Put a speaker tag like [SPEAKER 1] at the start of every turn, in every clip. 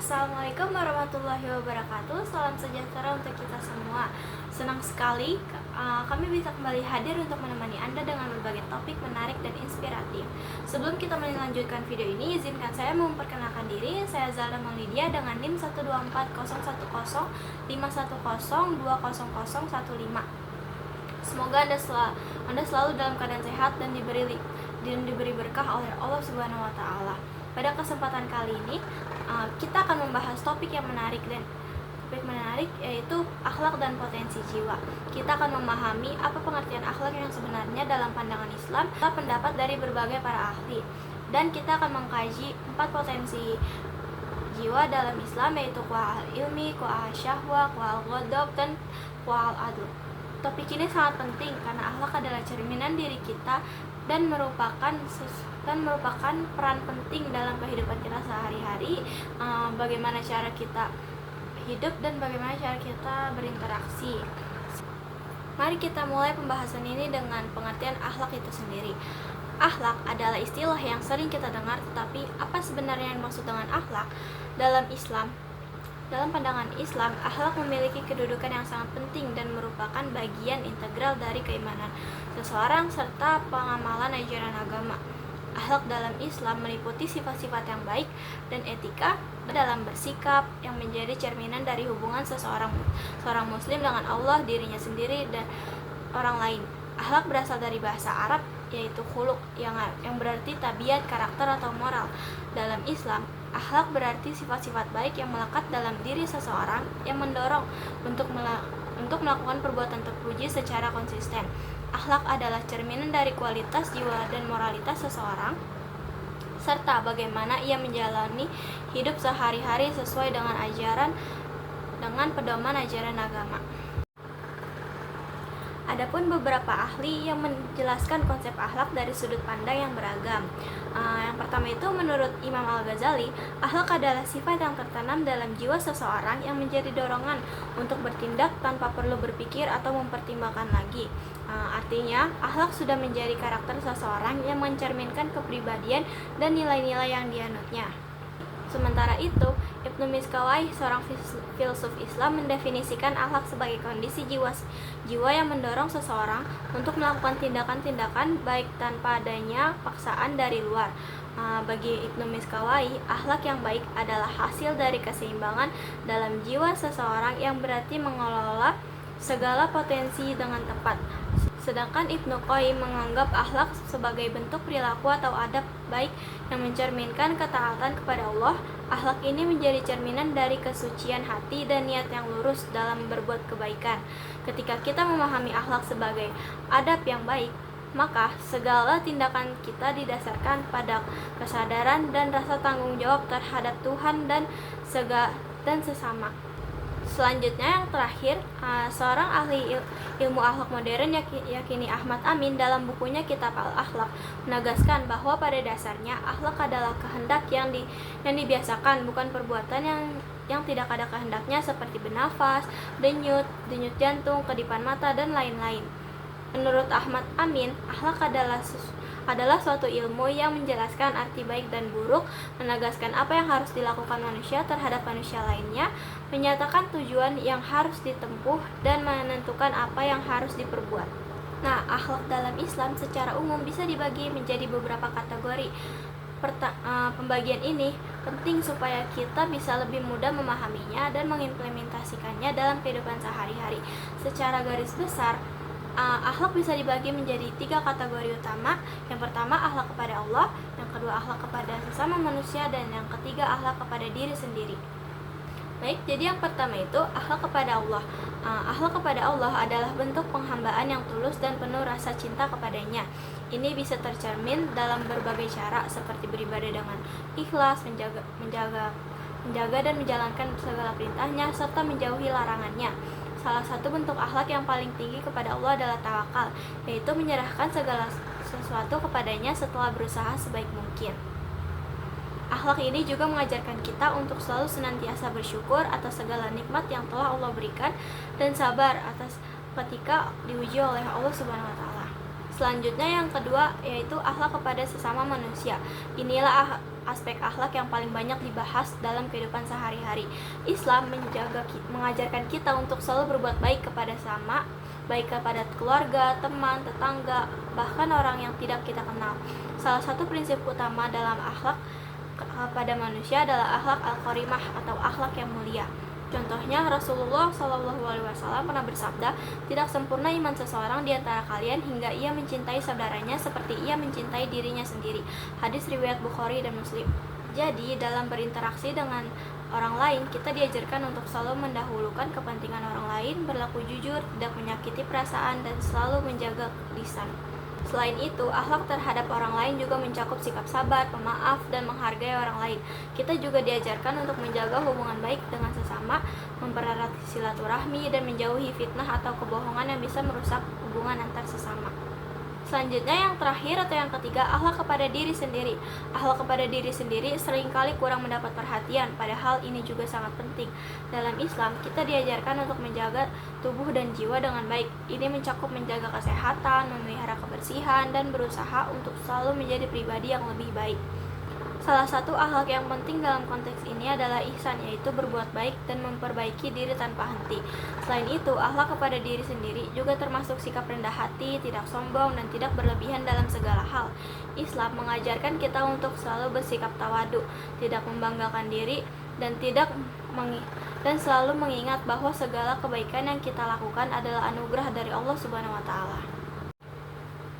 [SPEAKER 1] Assalamualaikum warahmatullahi wabarakatuh. Salam sejahtera untuk kita semua. Senang sekali kami bisa kembali hadir untuk menemani Anda dengan berbagai topik menarik dan inspiratif. Sebelum kita melanjutkan video ini, izinkan saya memperkenalkan diri. Saya Zalda Maulidia dengan NIM 124010510200015. Semoga Anda selalu dalam keadaan sehat dan diberi berkah oleh Allah Subhanahu wa taala. Pada kesempatan kali ini kita akan membahas topik menarik yaitu akhlak dan potensi jiwa. Kita akan memahami apa pengertian akhlak yang sebenarnya dalam pandangan Islam, pendapat dari berbagai para ahli, dan kita akan mengkaji 4 potensi jiwa dalam Islam, yaitu kuah al-ilmi, kuah al-syahwah, kuah al-ghadab, dan kuah al-adl. Topik ini sangat penting karena akhlak adalah cerminan diri kita dan merupakan peran penting dalam kehidupan kita sehari-hari, bagaimana cara kita hidup dan bagaimana cara kita berinteraksi. Mari kita mulai pembahasan ini dengan pengertian akhlak itu sendiri. Akhlak adalah istilah yang sering kita dengar, tetapi apa sebenarnya yang dimaksud dengan akhlak? Dalam pandangan Islam, akhlak memiliki kedudukan yang sangat penting dan merupakan bagian integral dari keimanan seseorang serta pengamalan ajaran agama. Akhlak dalam Islam meliputi sifat-sifat yang baik dan etika dalam bersikap yang menjadi cerminan dari hubungan seorang muslim dengan Allah, dirinya sendiri, dan orang lain. Akhlak berasal dari bahasa Arab, yaitu khuluq, yang berarti tabiat, karakter, atau moral. Dalam Islam, akhlak berarti sifat-sifat baik yang melekat dalam diri seseorang yang mendorong untuk melakukan perbuatan terpuji secara konsisten. Akhlak adalah cerminan dari kualitas jiwa dan moralitas seseorang, serta bagaimana ia menjalani hidup sehari-hari sesuai dengan pedoman ajaran agama. Adapun beberapa ahli yang menjelaskan konsep akhlak dari sudut pandang yang beragam. Yang pertama itu, menurut Imam Al-Ghazali, akhlak adalah sifat yang tertanam dalam jiwa seseorang yang menjadi dorongan untuk bertindak tanpa perlu berpikir atau mempertimbangkan lagi. Artinya, akhlak sudah menjadi karakter seseorang yang mencerminkan kepribadian dan nilai-nilai yang dianutnya. Sementara itu, Ibnu Miskawayh, seorang filsuf Islam, mendefinisikan akhlak sebagai kondisi jiwa yang mendorong seseorang untuk melakukan tindakan-tindakan baik tanpa adanya paksaan dari luar. Bagi Ibnu Miskawayh, akhlak yang baik adalah hasil dari keseimbangan dalam jiwa seseorang yang berarti mengelola segala potensi dengan tepat. Sedangkan Ibnu Qayyim menganggap akhlak sebagai bentuk perilaku atau adab baik yang mencerminkan ketaatan kepada Allah. Akhlak ini menjadi cerminan dari kesucian hati dan niat yang lurus dalam berbuat kebaikan. Ketika kita memahami akhlak sebagai adab yang baik, maka segala tindakan kita didasarkan pada kesadaran dan rasa tanggung jawab terhadap Tuhan dan sesama. Selanjutnya, yang terakhir, seorang ahli ilmu akhlak modern yakini Ahmad Amin dalam bukunya Kitab Al-Akhlak menegaskan bahwa pada dasarnya akhlak adalah kehendak yang dibiasakan, bukan perbuatan yang tidak ada kehendaknya seperti bernafas, denyut jantung, kedipan mata, dan lain-lain. Menurut Ahmad Amin, akhlak adalah suatu ilmu yang menjelaskan arti baik dan buruk, menegaskan apa yang harus dilakukan manusia terhadap manusia lainnya, menyatakan tujuan yang harus ditempuh, dan menentukan apa yang harus diperbuat. Nah, akhlak dalam Islam secara umum bisa dibagi menjadi beberapa kategori. Pembagian ini penting supaya kita bisa lebih mudah memahaminya dan mengimplementasikannya dalam kehidupan sehari-hari. Secara garis besar, akhlak bisa dibagi menjadi 3 kategori utama. Yang pertama, akhlak kepada Allah, yang kedua, akhlak kepada sesama manusia, dan yang ketiga, akhlak kepada diri sendiri. Baik, jadi yang pertama itu akhlak kepada Allah. Akhlak kepada Allah adalah bentuk penghambaan yang tulus dan penuh rasa cinta kepadanya. Ini bisa tercermin dalam berbagai cara, seperti beribadah dengan ikhlas, menjaga dan menjalankan segala perintahnya, serta menjauhi larangannya. Salah satu bentuk akhlak yang paling tinggi kepada Allah adalah tawakal, yaitu menyerahkan segala sesuatu kepadanya setelah berusaha sebaik mungkin. Akhlak ini juga mengajarkan kita untuk selalu senantiasa bersyukur atas segala nikmat yang telah Allah berikan dan sabar atas ketika diuji oleh Allah Subhanahu wa taala. Selanjutnya, yang kedua, yaitu akhlak kepada sesama manusia. aspek akhlak yang paling banyak dibahas dalam kehidupan sehari-hari. Islam mengajarkan kita untuk selalu berbuat baik kepada sama, baik kepada keluarga, teman, tetangga, bahkan orang yang tidak kita kenal. Salah satu prinsip utama dalam akhlak pada manusia adalah akhlak al-karimah atau akhlak yang mulia. Contohnya, Rasulullah SAW pernah bersabda, tidak sempurna iman seseorang di antara kalian hingga ia mencintai saudaranya seperti ia mencintai dirinya sendiri. Hadis riwayat Bukhari dan Muslim. Jadi, dalam berinteraksi dengan orang lain, kita diajarkan untuk selalu mendahulukan kepentingan orang lain, berlaku jujur, tidak menyakiti perasaan, dan selalu menjaga lisan. Selain itu, akhlak terhadap orang lain juga mencakup sikap sabar, pemaaf, dan menghargai orang lain. Kita juga diajarkan untuk menjaga hubungan baik dengan sesama, mempererat silaturahmi, dan menjauhi fitnah atau kebohongan yang bisa merusak hubungan antar sesama. Selanjutnya, yang terakhir atau yang ketiga, akhlak kepada diri sendiri. Akhlak kepada diri sendiri seringkali kurang mendapat perhatian, padahal ini juga sangat penting. Dalam Islam, kita diajarkan untuk menjaga tubuh dan jiwa dengan baik. Ini mencakup menjaga kesehatan, memelihara kebersihan, dan berusaha untuk selalu menjadi pribadi yang lebih baik. Salah satu akhlak yang penting dalam konteks ini adalah ihsan, yaitu berbuat baik dan memperbaiki diri tanpa henti. Selain itu, akhlak kepada diri sendiri juga termasuk sikap rendah hati, tidak sombong, dan tidak berlebihan dalam segala hal. Islam mengajarkan kita untuk selalu bersikap tawadu, tidak membanggakan diri, dan selalu mengingat bahwa segala kebaikan yang kita lakukan adalah anugerah dari Allah Subhanahu wa Ta'ala.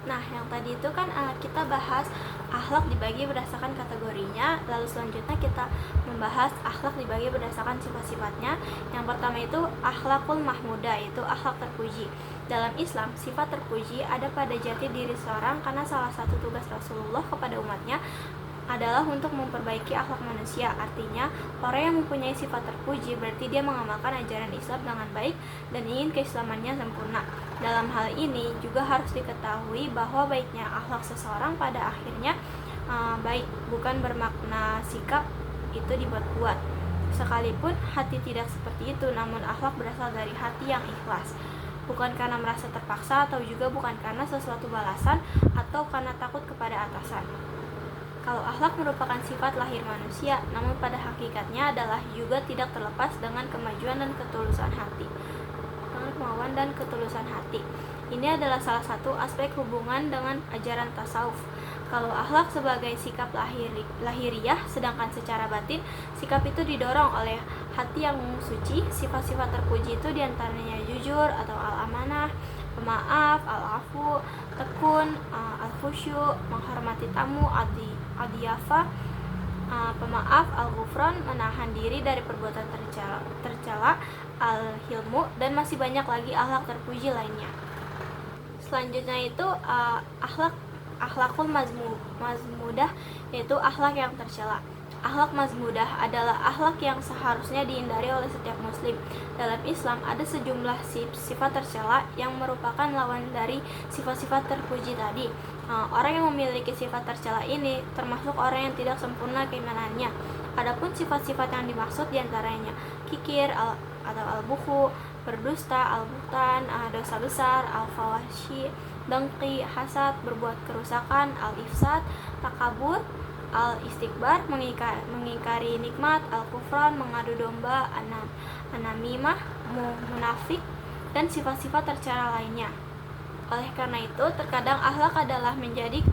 [SPEAKER 1] Nah, yang tadi itu kan kita bahas akhlak dibagi berdasarkan kategorinya. Lalu selanjutnya kita membahas akhlak dibagi berdasarkan sifat-sifatnya. Yang pertama itu akhlakul mahmudah, yaitu akhlak terpuji. Dalam Islam, sifat terpuji ada pada jati diri seorang karena salah satu tugas Rasulullah kepada umatnya adalah untuk memperbaiki akhlak manusia. Artinya, orang yang mempunyai sifat terpuji berarti dia mengamalkan ajaran Islam dengan baik dan ingin keislamannya sempurna. Dalam hal ini juga harus diketahui bahwa baiknya akhlak seseorang pada akhirnya baik, bukan bermakna sikap itu dibuat-buat. Sekalipun hati tidak seperti itu, namun akhlak berasal dari hati yang ikhlas, bukan karena merasa terpaksa atau juga bukan karena sesuatu balasan atau karena takut kepada atasan. Kalau akhlak merupakan sifat lahir manusia, namun pada hakikatnya adalah juga tidak terlepas dengan kemajuan dan ketulusan hati. Dengan kemauan dan ketulusan hati. Ini adalah salah satu aspek hubungan dengan ajaran tasawuf. Kalau akhlak sebagai sikap lahiriah, sedangkan secara batin, sikap itu didorong oleh hati yang suci. Sifat-sifat terpuji itu diantaranya jujur atau al-amanah, pemaaf, al-afu, tekun, al-khusyu, menghormati tamu, adiyafah, pemaaf, al-ghufran, menahan diri dari perbuatan tercela, al-hilmu, dan masih banyak lagi akhlak terpuji lainnya. Selanjutnya itu akhlakul mazmudah, yaitu akhlak yang tercela. Akhlak mazmudah adalah akhlak yang seharusnya dihindari oleh setiap muslim. Dalam Islam ada sejumlah sifat tercela yang merupakan lawan dari sifat-sifat terpuji tadi. Orang yang memiliki sifat tercela ini termasuk orang yang tidak sempurna keimanannya. Adapun sifat-sifat yang dimaksud diantaranya kikir atau al-bukhu, berdusta, al-buhtan, dosa besar, al-fawashi, dengki, hasad, berbuat kerusakan, al-ifsad, takabur, al-istikbar, mengingkari nikmat, al-kufran, mengadu domba, anamimah, munafik, dan sifat-sifat tercela lainnya. Oleh karena itu, terkadang akhlak adalah menjadi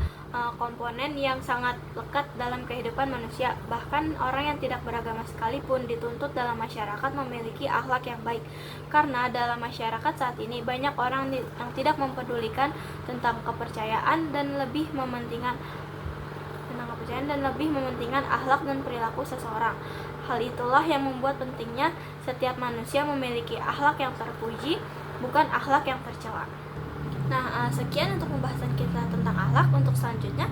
[SPEAKER 1] komponen yang sangat lekat dalam kehidupan manusia. Bahkan orang yang tidak beragama sekalipun dituntut dalam masyarakat memiliki akhlak yang baik. Karena dalam masyarakat saat ini banyak orang yang tidak mempedulikan tentang kepercayaan dan lebih mementingkan akhlak dan perilaku seseorang. Hal itulah yang membuat pentingnya setiap manusia memiliki akhlak yang terpuji, bukan akhlak yang tercela. Nah, sekian untuk pembahasan kita tentang akhlak. Untuk selanjutnya,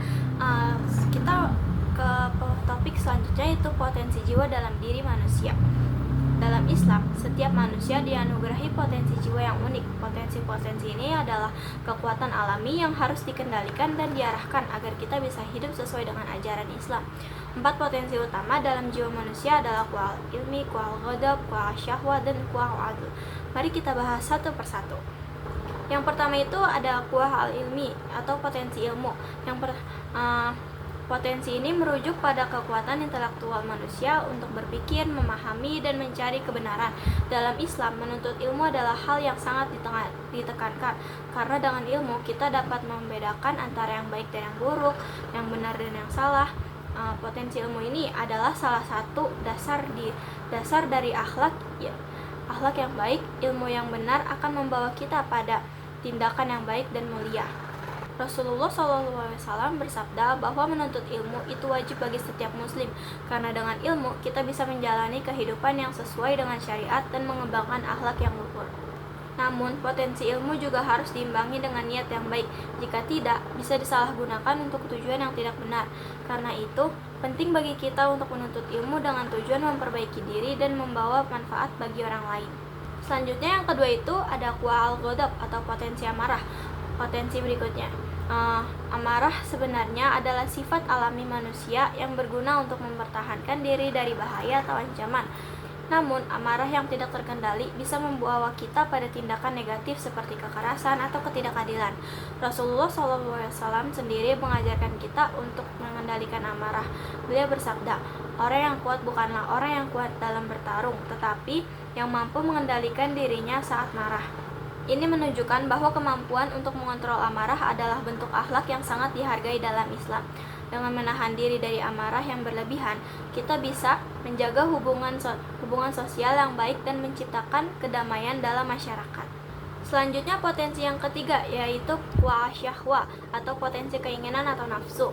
[SPEAKER 1] kita ke topik selanjutnya, yaitu potensi jiwa dalam diri manusia. Dalam Islam, setiap manusia dianugerahi potensi jiwa yang unik. Potensi-potensi ini adalah kekuatan alami yang harus dikendalikan dan diarahkan agar kita bisa hidup sesuai dengan ajaran Islam. 4 potensi utama dalam jiwa manusia adalah quwal ilmi, quwal ghadab, quwal syahwat, dan quwal adl. Mari kita bahas satu persatu. Yang pertama itu ada quwah al-ilmi atau potensi ilmu. Potensi ini merujuk pada kekuatan intelektual manusia untuk berpikir, memahami, dan mencari kebenaran. Dalam Islam, menuntut ilmu adalah hal yang sangat ditekankan, karena dengan ilmu kita dapat membedakan antara yang baik dan yang buruk, yang benar dan yang salah. Potensi ilmu ini adalah salah satu dasar dari akhlak. Akhlak yang baik, ilmu yang benar akan membawa kita pada tindakan yang baik dan mulia. Rasulullah SAW bersabda bahwa menuntut ilmu itu wajib bagi setiap muslim, karena dengan ilmu kita bisa menjalani kehidupan yang sesuai dengan syariat dan mengembangkan akhlak yang luhur. Namun, potensi ilmu juga harus diimbangi dengan niat yang baik. Jika tidak, bisa disalahgunakan untuk tujuan yang tidak benar. Karena itu, penting bagi kita untuk menuntut ilmu dengan tujuan memperbaiki diri dan membawa manfaat bagi orang lain. Selanjutnya yang kedua itu ada quwa al-ghadab atau potensi amarah. Potensi berikutnya, amarah sebenarnya adalah sifat alami manusia yang berguna untuk mempertahankan diri dari bahaya atau ancaman. Namun, amarah yang tidak terkendali bisa membawa kita pada tindakan negatif seperti kekerasan atau ketidakadilan. Rasulullah SAW sendiri mengajarkan kita untuk mengendalikan amarah. Beliau bersabda, orang yang kuat bukanlah orang yang kuat dalam bertarung, tetapi yang mampu mengendalikan dirinya saat marah. Ini menunjukkan bahwa kemampuan untuk mengontrol amarah adalah bentuk akhlak yang sangat dihargai dalam Islam. Dengan menahan diri dari amarah yang berlebihan, kita bisa menjaga hubungan sosial yang baik dan menciptakan kedamaian dalam masyarakat. Selanjutnya potensi yang ketiga yaitu quwa syahwa atau potensi keinginan atau nafsu.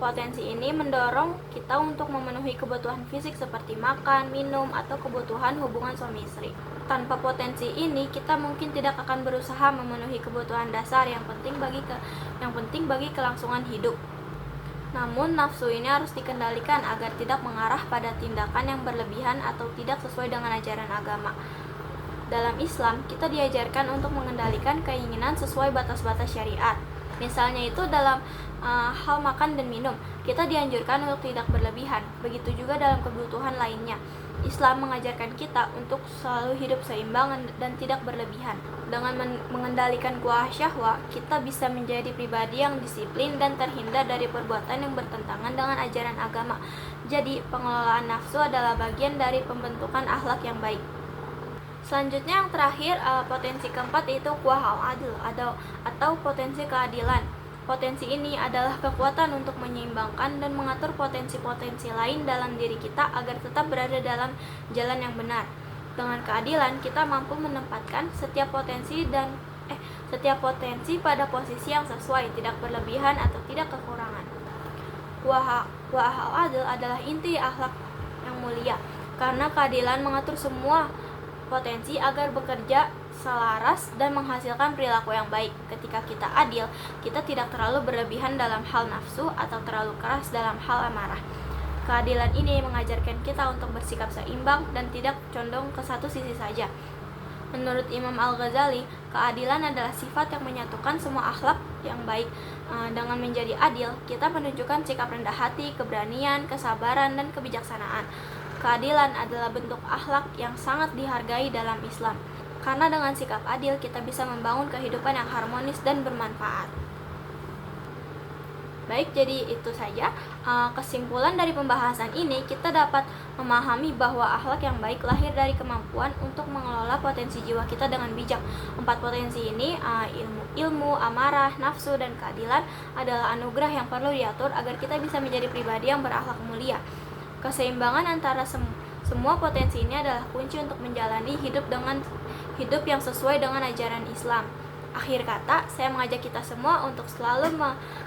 [SPEAKER 1] Potensi ini mendorong kita untuk memenuhi kebutuhan fisik seperti makan, minum, atau kebutuhan hubungan suami istri. Tanpa potensi ini, kita mungkin tidak akan berusaha memenuhi kebutuhan dasar yang penting bagi kelangsungan hidup. Namun, nafsu ini harus dikendalikan agar tidak mengarah pada tindakan yang berlebihan atau tidak sesuai dengan ajaran agama. Dalam Islam, kita diajarkan untuk mengendalikan keinginan sesuai batas-batas syariat. Misalnya itu dalam hal makan dan minum, kita dianjurkan untuk tidak berlebihan. Begitu juga dalam kebutuhan lainnya. Islam mengajarkan kita untuk selalu hidup seimbang dan tidak berlebihan. Dengan mengendalikan quwa syahwa, kita bisa menjadi pribadi yang disiplin dan terhindar dari perbuatan yang bertentangan dengan ajaran agama. Jadi, pengelolaan nafsu adalah bagian dari pembentukan akhlak yang baik. Selanjutnya yang terakhir, potensi keempat yaitu quwa al-adl atau potensi keadilan. Potensi ini adalah kekuatan untuk menyeimbangkan dan mengatur potensi-potensi lain dalam diri kita agar tetap berada dalam jalan yang benar. Dengan keadilan, kita mampu menempatkan setiap potensi pada posisi yang sesuai, tidak berlebihan atau tidak kekurangan. Quwa al-adl adalah inti akhlak yang mulia, karena keadilan mengatur semua potensi agar bekerja selaras dan menghasilkan perilaku yang baik. Ketika kita adil, kita tidak terlalu berlebihan dalam hal nafsu atau terlalu keras dalam hal amarah. Keadilan ini mengajarkan kita untuk bersikap seimbang dan tidak condong ke satu sisi saja. Menurut Imam Al-Ghazali, keadilan adalah sifat yang menyatukan semua akhlak yang baik. Dengan menjadi adil, kita menunjukkan sikap rendah hati, keberanian, kesabaran, dan kebijaksanaan. Keadilan adalah bentuk akhlak yang sangat dihargai dalam Islam. Karena dengan sikap adil, kita bisa membangun kehidupan yang harmonis dan bermanfaat. Baik, jadi itu saja kesimpulan dari pembahasan ini. Kita dapat memahami bahwa akhlak yang baik lahir dari kemampuan untuk mengelola potensi jiwa kita dengan bijak. 4 potensi ini, ilmu, amarah, nafsu, dan keadilan adalah anugerah yang perlu diatur agar kita bisa menjadi pribadi yang berakhlak mulia. Keseimbangan antara semua potensi ini adalah kunci untuk menjalani hidup yang sesuai dengan ajaran Islam. Akhir kata, saya mengajak kita semua untuk selalu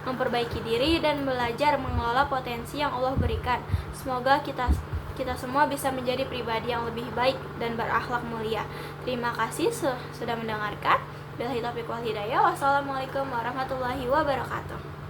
[SPEAKER 1] memperbaiki diri dan belajar mengelola potensi yang Allah berikan. Semoga kita semua bisa menjadi pribadi yang lebih baik dan berakhlak mulia. Terima kasih sudah mendengarkan. Billahi taufiq wal hidayah. Wassalamualaikum warahmatullahi wabarakatuh.